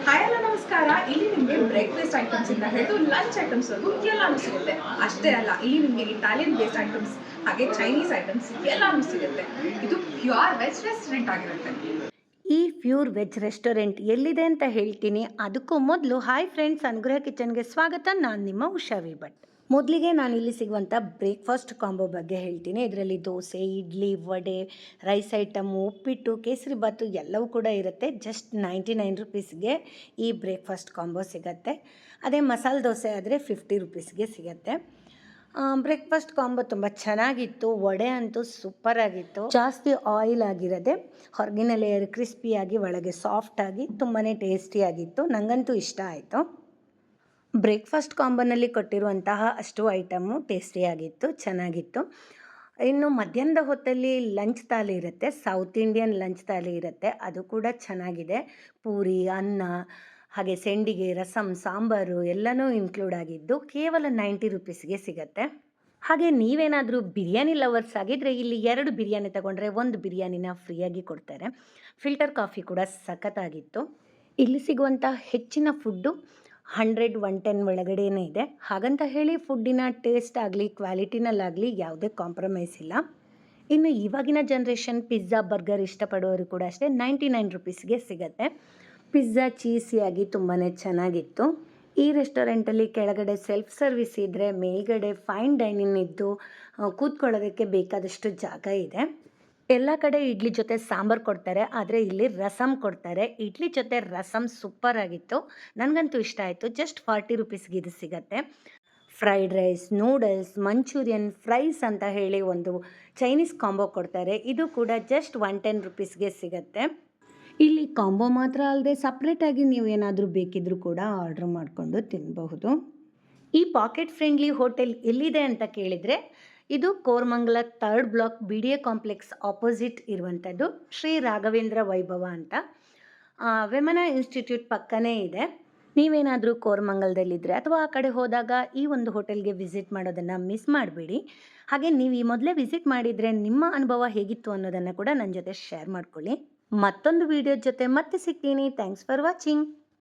Hi ಎಲ್ಲ ನಮಸ್ಕಾರ. ಇಲ್ಲಿ ನಿಮಗೆ ಬ್ರೇಕ್ಫಾಸ್ಟ್ ಐಟಮ್ಸ್ ಇಂದ ಹಿಡಿದು ಲಂಚ್ ಐಟಮ್ಸ್ ವರೆಗೂ ಎಲ್ಲಾನು ಸಿಗುತ್ತೆ. ಅಷ್ಟೇ ಅಲ್ಲ, ಇಲ್ಲಿ ನಿಮಗೆ ಇಟಾಲಿಯನ್ ಬೇಸ್ಡ್ ಐಟಮ್ಸ್ ಹಾಗೆ ಚೈನೀಸ್ ಐಟಮ್ಸ್ ಎಲ್ಲಾನು ಸಿಗುತ್ತೆ. ಇದು ಪ್ಯೂರ್ ವೆಜ್ ರೆಸ್ಟೋರೆಂಟ್ ಆಗಿರುತ್ತೆ. ಈ ಪ್ಯೂರ್ ವೆಜ್ ರೆಸ್ಟೋರೆಂಟ್ ಎಲ್ಲಿದೆ ಅಂತ ಹೇಳ್ತೀನಿ. ಅದಕ್ಕೂ ಮೊದಲು ಹಾಯ್ ಫ್ರೆಂಡ್ಸ್, ಅನುಗ್ರಹ ಕಿಚನ್ಗೆ ಸ್ವಾಗತ. ನಾನು ನಿಮ್ಮ ಉಷಾವಿ ಭಟ್. ಮೊದಲಿಗೆ ನಾನು ಇಲ್ಲಿ ಸಿಗುವಂಥ ಬ್ರೇಕ್ಫಾಸ್ಟ್ ಕಾಂಬೋ ಬಗ್ಗೆ ಹೇಳ್ತೀನಿ. ಇದರಲ್ಲಿ ದೋಸೆ, ಇಡ್ಲಿ, ವಡೆ, ರೈಸ್ ಐಟಮ್, ಉಪ್ಪಿಟ್ಟು, ಕೇಸರಿ ಬಾತು ಎಲ್ಲವೂ ಕೂಡ ಇರುತ್ತೆ. ಜಸ್ಟ್ 99 ರುಪೀಸ್ಗೆ ಈ ಬ್ರೇಕ್ಫಾಸ್ಟ್ ಕಾಂಬೋ ಸಿಗುತ್ತೆ. ಅದೇ ಮಸಾಲೆ ದೋಸೆ ಆದರೆ 50 ರುಪೀಸ್ಗೆ ಸಿಗುತ್ತೆ. ಬ್ರೇಕ್ಫಾಸ್ಟ್ ಕಾಂಬೋ ತುಂಬ ಚೆನ್ನಾಗಿತ್ತು. ವಡೆ ಅಂತೂ ಸೂಪರ್ ಆಗಿತ್ತು. ಜಾಸ್ತಿ ಆಯಿಲ್ ಆಗಿರದೆ ಹೊರಗಿನ ಲೇಯರ್ ಕ್ರಿಸ್ಪಿಯಾಗಿ ಒಳಗೆ ಸಾಫ್ಟಾಗಿ ತುಂಬಾ ಟೇಸ್ಟಿಯಾಗಿತ್ತು. ನನಗಂತೂ ಇಷ್ಟ ಆಯಿತು. ಬ್ರೇಕ್ಫಾಸ್ಟ್ ಕಾಂಬೋನಲ್ಲಿ ಕೊಟ್ಟಿರುವಂತಹ ಅಷ್ಟು ಐಟಮ್ಮು ಟೇಸ್ಟಿಯಾಗಿತ್ತು, ಚೆನ್ನಾಗಿತ್ತು. ಇನ್ನು ಮಧ್ಯಾಹ್ನದ ಹೊತ್ತಲ್ಲಿ ಲಂಚ್ ಥಾಲಿ ಇರುತ್ತೆ, ಸೌತ್ ಇಂಡಿಯನ್ ಲಂಚ್ ಥಾಲಿ ಇರುತ್ತೆ. ಅದು ಕೂಡ ಚೆನ್ನಾಗಿದೆ. ಪೂರಿ, ಅನ್ನ, ಹಾಗೆ ಸೆಂಡಿಗೆ, ರಸಮ್, ಸಾಂಬಾರು ಎಲ್ಲನೂ ಇನ್ಕ್ಲೂಡ್ ಆಗಿದ್ದು ಕೇವಲ 90 ರುಪೀಸ್ಗೆ ಸಿಗುತ್ತೆ. ಹಾಗೆ ನೀವೇನಾದರೂ ಬಿರಿಯಾನಿ ಲವರ್ಸ್ ಆಗಿದ್ದರೆ ಇಲ್ಲಿ 2 ಬಿರಿಯಾನಿ ತಗೊಂಡ್ರೆ 1 ಬಿರಿಯಾನಿನ ಫ್ರೀಯಾಗಿ ಕೊಡ್ತಾರೆ. ಫಿಲ್ಟರ್ ಕಾಫಿ ಕೂಡ ಸಖತ್ತಾಗಿತ್ತು. ಇಲ್ಲಿ ಸಿಗುವಂಥ ಹೆಚ್ಚಿನ ಫುಡ್ಡು 100, 110 ಒಳಗಡೆನೇ ಇದೆ. ಹಾಗಂತ ಹೇಳಿ ಫುಡ್ಡಿನ ಟೇಸ್ಟ್ ಆಗಲಿ ಕ್ವಾಲಿಟಿನಲ್ಲಾಗಲಿ ಯಾವುದೇ ಕಾಂಪ್ರಮೈಸ್ ಇಲ್ಲ. ಇನ್ನು ಇವಾಗಿನ ಜನ್ರೇಷನ್ ಪಿಜ್ಜಾ, ಬರ್ಗರ್ ಇಷ್ಟಪಡೋರು ಕೂಡ ಅಷ್ಟೇ 99 ರುಪೀಸ್ಗೆ ಸಿಗುತ್ತೆ. ಪಿಜ್ಜಾ ಚೀಸಿಯಾಗಿ ತುಂಬಾ ಚೆನ್ನಾಗಿತ್ತು. ಈ ರೆಸ್ಟೋರೆಂಟಲ್ಲಿ ಕೆಳಗಡೆ ಸೆಲ್ಫ್ ಸರ್ವಿಸ್ ಇದ್ದರೆ, ಮೇಲ್ಗಡೆ ಫೈನ್ ಡೈನಿಂಗ್ ಇದ್ದು ಕೂತ್ಕೊಳ್ಳೋದಕ್ಕೆ ಬೇಕಾದಷ್ಟು ಜಾಗ ಇದೆ. ಎಲ್ಲ ಕಡೆ ಇಡ್ಲಿ ಜೊತೆ ಸಾಂಬಾರು ಕೊಡ್ತಾರೆ, ಆದರೆ ಇಲ್ಲಿ ರಸಮ್ ಕೊಡ್ತಾರೆ. ಇಡ್ಲಿ ಜೊತೆ ರಸಮ್ ಸೂಪರ್ ಆಗಿತ್ತು, ನನಗಂತೂ ಇಷ್ಟ ಆಯಿತು. ಜಸ್ಟ್ 40 ರುಪೀಸ್ಗೆ ಇದು ಸಿಗುತ್ತೆ. Fried rice, noodles, manchurian, fries ಅಂತ ಹೇಳಿ ಒಂದು ಚೈನೀಸ್ ಕಾಂಬೋ ಕೊಡ್ತಾರೆ. ಇದು ಕೂಡ ಜಸ್ಟ್ 110 ರುಪೀಸ್ಗೆ ಸಿಗುತ್ತೆ. ಇಲ್ಲಿ ಕಾಂಬೋ ಮಾತ್ರ ಅಲ್ಲದೆ ಸಪ್ರೇಟಾಗಿ ನೀವು ಏನಾದರೂ ಬೇಕಿದ್ರೂ ಕೂಡ ಆರ್ಡ್ರ್ ಮಾಡಿಕೊಂಡು ತಿನ್ನಬಹುದು. ಈ ಪಾಕೆಟ್ ಫ್ರೆಂಡ್ಲಿ ಹೋಟೆಲ್ ಎಲ್ಲಿದೆ ಅಂತ ಕೇಳಿದರೆ, ಇದು Koramangala 3rd block BDA complex opposite ಇರುವಂಥದ್ದು. ಶ್ರೀ ರಾಘವೇಂದ್ರ ವೈಭವ ಅಂತ ವೆಮನ ಇನ್ಸ್ಟಿಟ್ಯೂಟ್ ಪಕ್ಕನೇ ಇದೆ. ನೀವೇನಾದರೂ ಕೋರಮಂಗಲದಲ್ಲಿದ್ದರೆ ಅಥವಾ ಆ ಕಡೆ ಹೋದಾಗ ಈ ಒಂದು ಹೋಟೆಲ್ಗೆ ವಿಸಿಟ್ ಮಾಡೋದನ್ನು ಮಿಸ್ ಮಾಡಬೇಡಿ. ಹಾಗೆ ನೀವು ಈ ಮೊದಲೇ ವಿಸಿಟ್ ಮಾಡಿದರೆ ನಿಮ್ಮ ಅನುಭವ ಹೇಗಿತ್ತು ಅನ್ನೋದನ್ನು ಕೂಡ ನನ್ನ ಜೊತೆ ಶೇರ್ ಮಾಡ್ಕೊಳ್ಳಿ. ಮತ್ತೊಂದು ವಿಡಿಯೋ ಜೊತೆ ಮತ್ತೆ ಸಿಗ್ತೀನಿ. Thanks for watching.